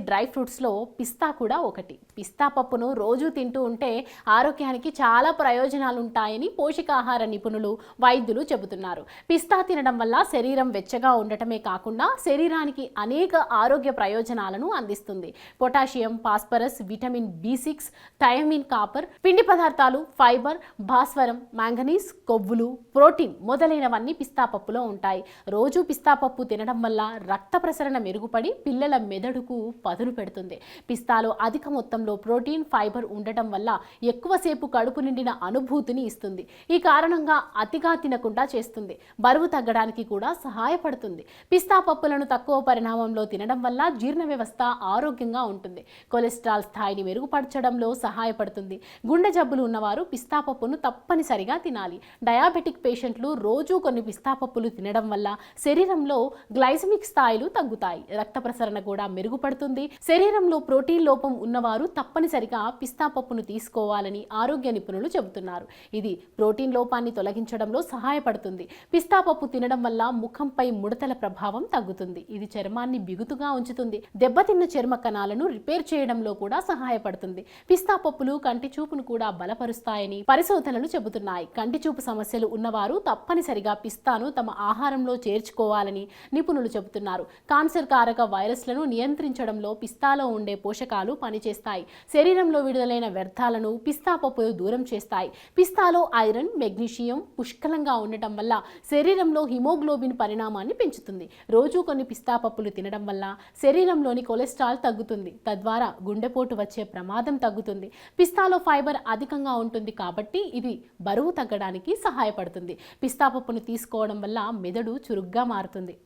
Dry ఫ్రూట్స్లో పిస్తా కూడా ఒకటి. పిస్తా పప్పును రోజు తింటూ ఉంటే ఆరోగ్యానికి చాలా ప్రయోజనాలు ఉంటాయని పోషకాహార నిపుణులు, వైద్యులు చెబుతున్నారు. పిస్తా తినడం వల్ల శరీరం వెచ్చగా ఉండటమే కాకుండా శరీరానికి అనేక ఆరోగ్య ప్రయోజనాలను అందిస్తుంది. Potassium, phosphorus, vitamin B6, thiamine, copper, పిండి పదార్థాలు, ఫైబర్, భాస్వరం, మాంగనీస్, కొవ్వులు, ప్రోటీన్ మొదలైనవన్నీ పిస్తా పప్పులో ఉంటాయి. రోజు పిస్తా పప్పు తినడం వల్ల రక్త ప్రసరణ మెరుగుపడి పిల్లల మెదడుకు పదును పెడుతుంది. పిస్తాలో అధిక మొత్తంలో ప్రోటీన్, ఫైబర్ ఉండటం వల్ల ఎక్కువసేపు కడుపు నిండిన అనుభూతిని ఇస్తుంది. ఈ కారణంగా అతిగా తినకుండా చేస్తుంది. బరువు తగ్గడానికి కూడా సహాయపడుతుంది. పిస్తా పప్పులను తక్కువ పరిమాణంలో తినడం వల్ల జీర్ణ వ్యవస్థ ఆరోగ్యంగా ఉంటుంది. కొలెస్ట్రాల్ స్థాయిని మెరుగుపరచడంలో సహాయపడుతుంది. గుండె జబ్బులు ఉన్నవారు పిస్తా పప్పును తప్పనిసరిగా తినాలి. డయాబెటిక్ పేషెంట్లు రోజు కొన్ని పిస్తా పప్పులు తినడం వల్ల శరీరంలో గ్లైసెమిక్ స్థాయిలు తగ్గుతాయి. రక్త ప్రసరణ కూడా మెరుగుపడుతుంది. శరీరంలో ప్రోటీన్ లోపం ఉన్నవారు తప్పనిసరిగా పిస్తా పప్పును తీసుకోవాలని ఆరోగ్య నిపుణులు చెబుతున్నారు. ఇది ప్రోటీన్ లోపాన్ని తొలగించడంలో సహాయపడుతుంది. పిస్తా పప్పు తినడం వల్ల ముఖంపై ముడతల ప్రభావం తగ్గుతుంది. ఇది చర్మాన్ని బిగుతుగా ఉంచుతుంది. దెబ్బతిన్న చర్మ కణాలను రిపేర్ చేయడంలో కూడా సహాయపడుతుంది. పిస్తా పప్పులు కంటి చూపును కూడా బలపరుస్తాయని పరిశోధనలు చెబుతున్నాయి. కంటి చూపు సమస్యలు ఉన్నవారు తప్పనిసరిగా పిస్తాను తమ ఆహారంలో చేర్చుకోవాలని నిపుణులు చెబుతున్నారు. కాన్సర్ కారక వైరస్లను నియంత్రించడంలో పిస్తాలో ఉండే పోషకాలు పనిచేస్తాయి. శరీరంలో విడుదలైన వ్యర్థాలను పిస్తా పప్పులు దూరం చేస్తాయి. పిస్తాలో ఐరన్, మెగ్నీషియం పుష్కలంగా ఉండటం వల్ల శరీరంలో హిమోగ్లోబిన్ పరిణామాన్ని పెంచుతుంది. రోజు కొన్ని పిస్తా పప్పులు తినడం వల్ల శరీరంలోని కొలెస్ట్రాల్ తగ్గుతుంది. తద్వారా గుండెపోటు వచ్చే ప్రమాదం తగ్గుతుంది. పిస్తాలో ఫైబర్ అధికంగా ఉంటుంది కాబట్టి ఇది బరువు తగ్గడానికి సహాయపడుతుంది. పిస్తా పప్పును తీసుకోవడం వల్ల మెదడు చురుగ్గా మారుతుంది.